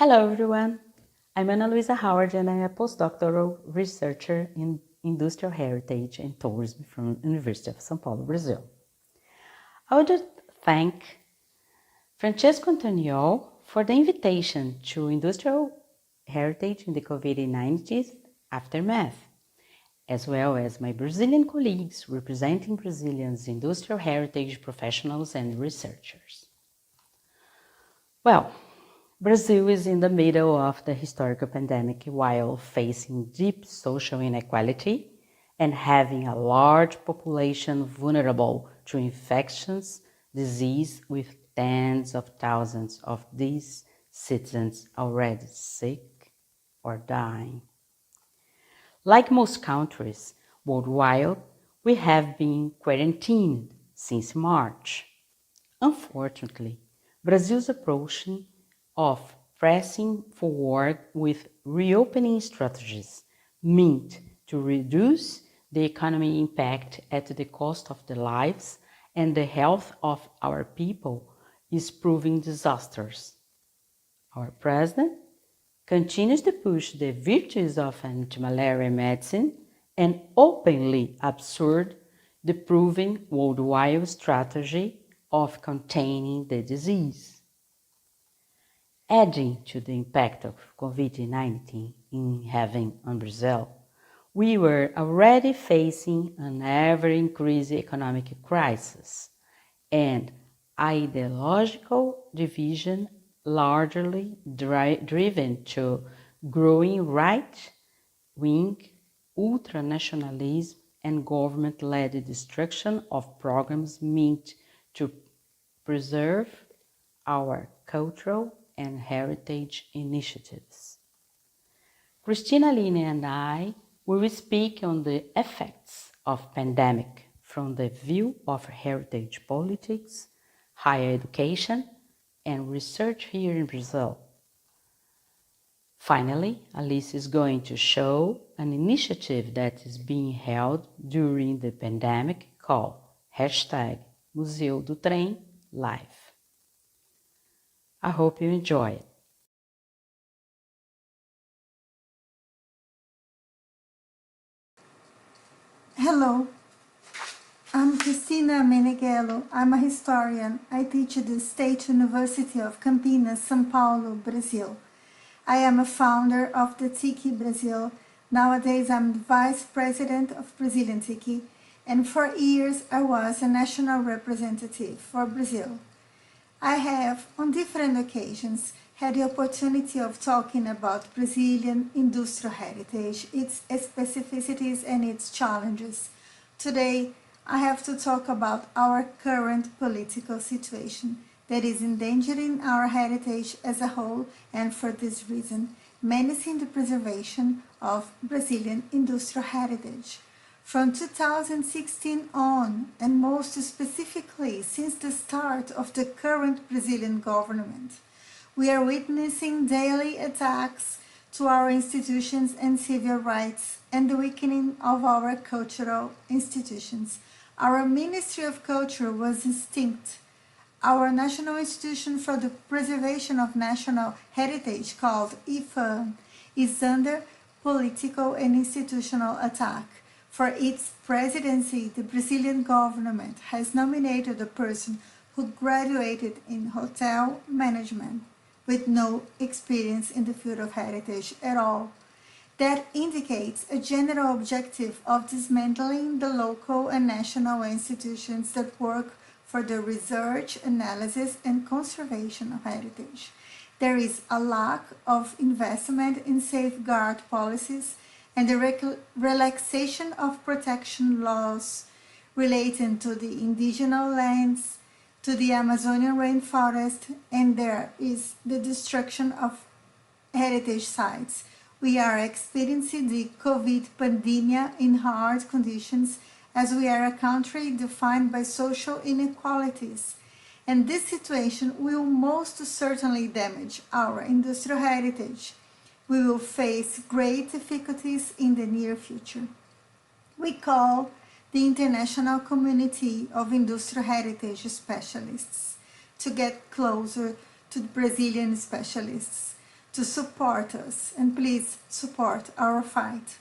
Hello everyone, I'm Luisa Howard and I'm a postdoctoral researcher in industrial heritage and tourism from University of São Paulo, Brazil. I would thank Francesco Antoniol for the invitation to industrial heritage in the COVID-19 aftermath, as well as my Brazilian colleagues representing Brazilians industrial heritage professionals and researchers. Well, Brazil is in the middle of the historical pandemic while facing deep social inequality and having a large population vulnerable to infections, disease, with tens of thousands of these citizens already sick or dying. Like most countries worldwide, we have been quarantined since March. Unfortunately, Brazil's approach of pressing forward with reopening strategies meant to reduce the economic impact at the cost of the lives and the health of our people is proving disastrous. Our president continues to push the virtues of anti-malaria medicine and openly absurd the proven worldwide strategy of containing the disease. Adding to the impact of COVID-19 in having on Brazil, we were already facing an ever-increasing economic crisis and ideological division largely driven to growing right-wing ultranationalism and government-led destruction of programs meant to preserve our cultural and heritage initiatives. Cristina, Aline, and I will speak on the effects of pandemic from the view of heritage politics, higher education, and research here in Brazil. Finally, Alice is going to show an initiative that is being held during the pandemic called #Museu do Trem Live. I hope you enjoy it. Hello, I'm Cristina Meneguello. I'm a historian. I teach at the State University of Campinas, São Paulo, Brazil. I am a founder of the Tiki Brazil. Nowadays, I'm the Vice President of Brazilian Tiki, and for years I was a national representative for Brazil. I have, on different occasions, had the opportunity of talking about Brazilian industrial heritage, its specificities and its challenges. Today, I have to talk about our current political situation that is endangering our heritage as a whole, and for this reason, menacing the preservation of Brazilian industrial heritage. From 2016 on, and most specifically since the start of the current Brazilian government, we are witnessing daily attacks to our institutions and civil rights and the weakening of our cultural institutions. Our Ministry of Culture was extinct. Our National Institution for the Preservation of National Heritage, called IFAM, is under political and institutional attack. For its presidency, the Brazilian government has nominated a person who graduated in hotel management with no experience in the field of heritage at all. That indicates a general objective of dismantling the local and national institutions that work for the research, analysis, and conservation of heritage. There is a lack of investment in safeguard policies and the relaxation of protection laws relating to the indigenous lands, to the Amazonian rainforest, and there is the destruction of heritage sites. We are experiencing the COVID pandemic in hard conditions as we are a country defined by social inequalities. And this situation will most certainly damage our industrial heritage. We will face great difficulties in the near future. We call the international community of industrial heritage specialists to get closer to the Brazilian specialists, to support us, and please support our fight.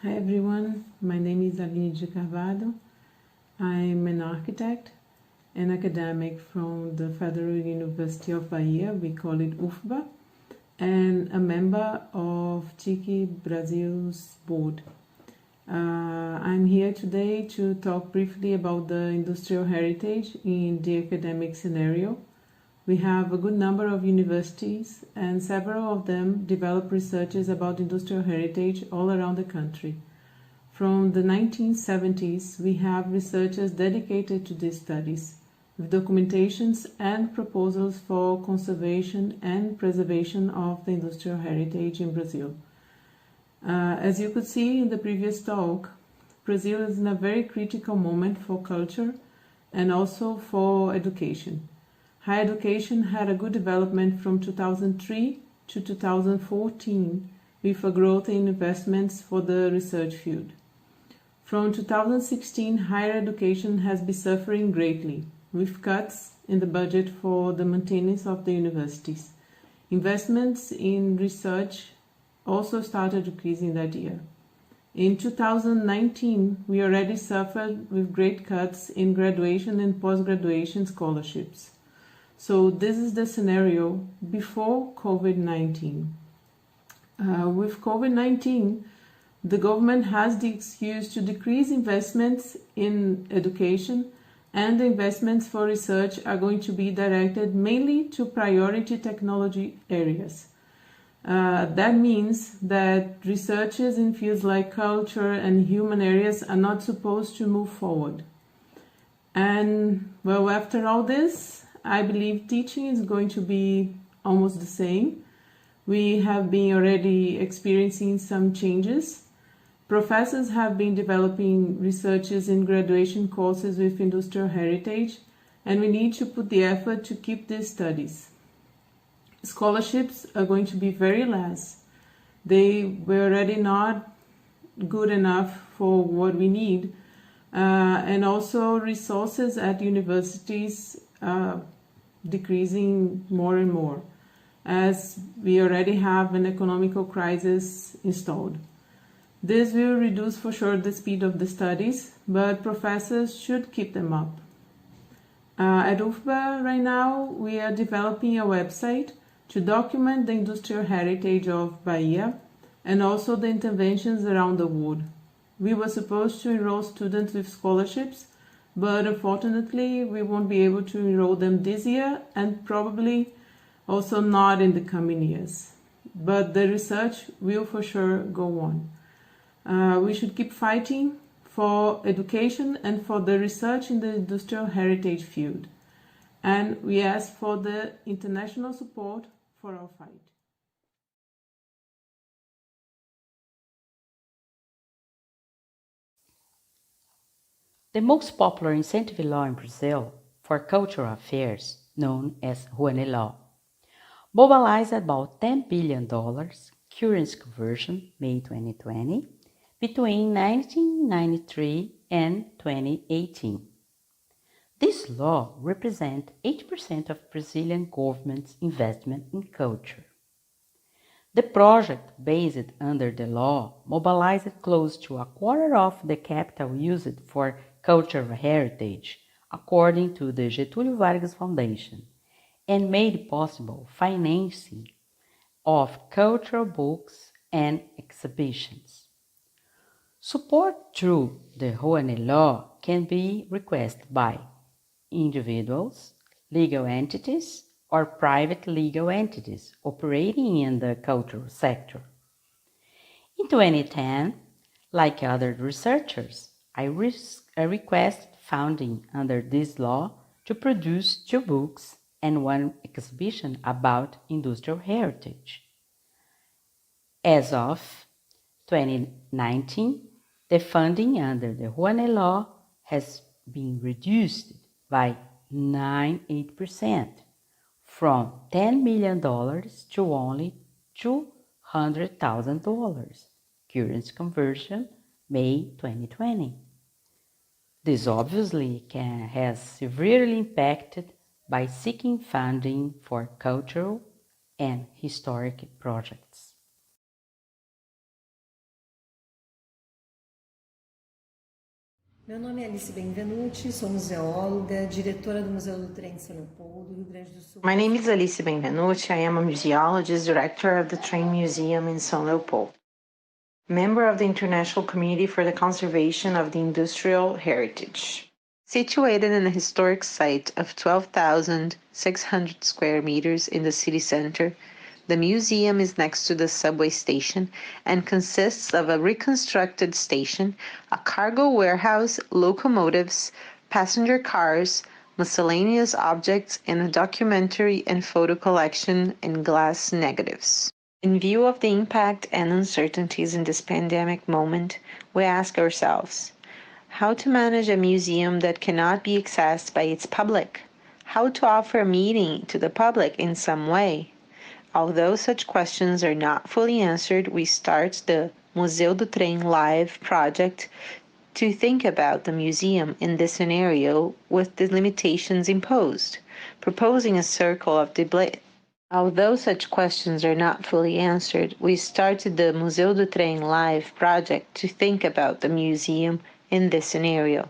Hi everyone, my name is Aline de Carvalho. I'm an architect, an academic from the Federal University of Bahia, we call it UFBA, and a member of TIC Brazil's board. I'm here today to talk briefly about the industrial heritage in the academic scenario. We have a good number of universities, and several of them develop researches about industrial heritage all around the country. From the 1970s, we have researchers dedicated to these studies, with documentations and proposals for conservation and preservation of the industrial heritage in Brazil. As you could see in the previous talk, Brazil is in a very critical moment for culture and also for education. Higher education had a good development from 2003 to 2014 with a growth in investments for the research field. From 2016, higher education has been suffering greatly, with cuts in the budget for the maintenance of the universities. Investments in research also started decreasing that year. In 2019, we already suffered with great cuts in graduation and post-graduation scholarships. So this is the scenario before COVID-19. With COVID-19, the government has the excuse to decrease investments in education, and the investments for research are going to be directed mainly to priority technology areas. That means that researchers in fields like culture and human areas are not supposed to move forward. And well, after all this, I believe teaching is going to be almost the same. We have been already experiencing some changes. Professors have been developing researches in graduation courses with industrial heritage, and we need to put the effort to keep these studies. Scholarships are going to be very less. They were already not good enough for what we need, and also resources at universities decreasing more and more, as we already have an economical crisis installed. This will reduce for sure the speed of the studies, but professors should keep them up. At UFBA right now, we are developing a website to document the industrial heritage of Bahia and also the interventions around the world. We were supposed to enroll students with scholarships, but unfortunately we won't be able to enroll them this year and probably also not in the coming years. But the research will for sure go on. We should keep fighting for education and for the research in the industrial heritage field. And we ask for the international support for our fight. The most popular incentive law in Brazil for cultural affairs, known as Rouanet Law, mobilized about $10 billion currency conversion May 2020 between 1993 and 2018. This law represents 8% of Brazilian government's investment in culture. The project, based under the law, mobilized close to a quarter of the capital used for cultural heritage, according to the Getúlio Vargas Foundation, and made possible financing of cultural books and exhibitions. Support through the Rouanet Law can be requested by individuals, legal entities, or private legal entities operating in the cultural sector. In 2010, like other researchers, I requested funding under this law to produce 2 books and 1 exhibition about industrial heritage. As of 2019, the funding under the Rouanet Law has been reduced by 98%, from $10 million to only $200,000, currency conversion May 2020. This obviously has severely impacted by seeking funding for cultural and historic projects. Meu nome é Alice Bemvenu, sou museóloga, diretora do Museu do Trem de São Leopoldo, Rio Grande do Sul. My name is Alice Bemvenu. I am a museologist, director of the Train Museum in São Leopoldo, member of the International Committee for the Conservation of the Industrial Heritage. Situated in a historic site of 12,600 square meters in the city center, the museum is next to the subway station and consists of a reconstructed station, a cargo warehouse, locomotives, passenger cars, miscellaneous objects, and a documentary and photo collection in glass negatives. In view of the impact and uncertainties in this pandemic moment, we ask ourselves, how to manage a museum that cannot be accessed by its public? How to offer a meeting to the public in some way? Although such questions are not fully answered, we start the Museu do Trem Live project to think about the museum in this scenario with the limitations imposed, proposing a circle of debate. Although such questions are not fully answered, we started the Museu do Trem Live project to think about the museum in this scenario,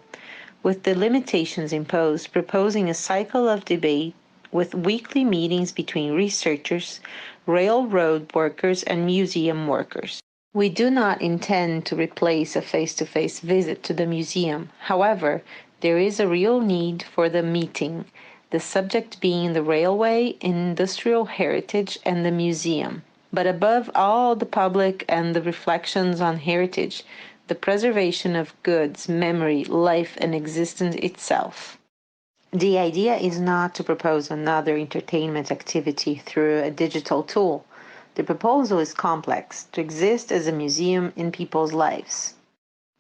with the limitations imposed, proposing a cycle of debate with weekly meetings between researchers, railroad workers, and museum workers. We do not intend to replace a face-to-face visit to the museum. However, there is a real need for the meeting, the subject being the railway, industrial heritage, and the museum. But above all the public and the reflections on heritage, the preservation of goods, memory, life, and existence itself. The idea is not to propose another entertainment activity through a digital tool. The proposal is complex, to exist as a museum in people's lives.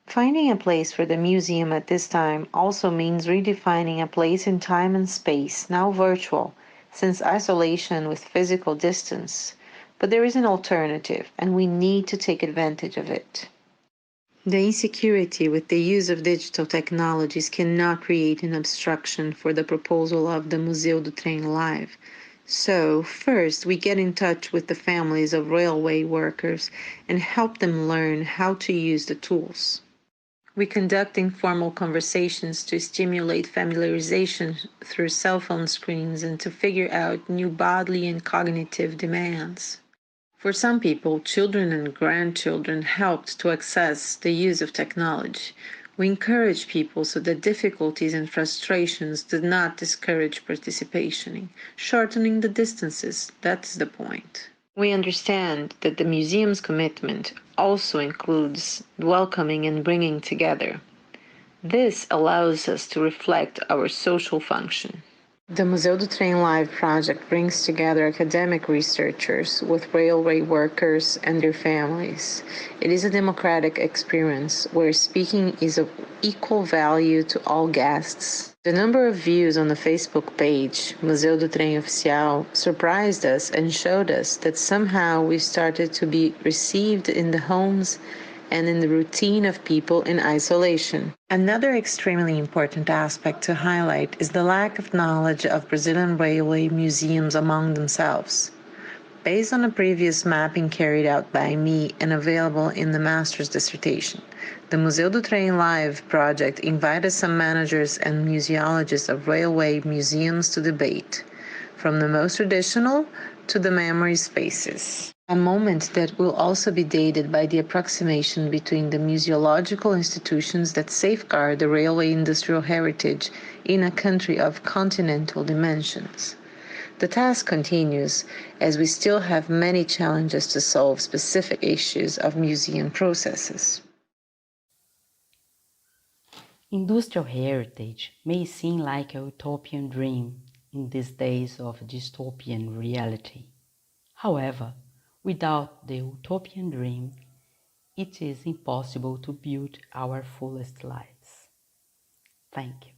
Finding a place for the museum at this time also means redefining a place in time and space, now virtual, since isolation with physical distance. But there is an alternative, and we need to take advantage of it. The insecurity with the use of digital technologies cannot create an obstruction for the proposal of the Museu do Trem Live. So, first, we get in touch with the families of railway workers and help them learn how to use the tools. We conduct informal conversations to stimulate familiarization through cell phone screens and to figure out new bodily and cognitive demands. For some people, children and grandchildren helped to access the use of technology. We encourage people so that difficulties and frustrations do not discourage participation, shortening the distances. That's the point. We understand that the museum's commitment also includes welcoming and bringing together. This allows us to reflect our social function. The Museu do Trem Live project brings together academic researchers with railway workers and their families. It is a democratic experience where speaking is of equal value to all guests. The number of views on the Facebook page, Museu do Trem Oficial, surprised us and showed us that somehow we started to be received in the homes and in the routine of people in isolation. Another extremely important aspect to highlight is the lack of knowledge of Brazilian railway museums among themselves. Based on a previous mapping carried out by me and available in the master's dissertation, the Museu do Trem Live project invited some managers and museologists of railway museums to debate, from the most traditional to the memory spaces. A moment that will also be dated by the approximation between the museological institutions that safeguard the railway industrial heritage in a country of continental dimensions. The task continues as we still have many challenges to solve specific issues of museum processes. Industrial heritage may seem like a utopian dream in these days of dystopian reality. However, without the utopian dream, it is impossible to build our fullest lives. Thank you.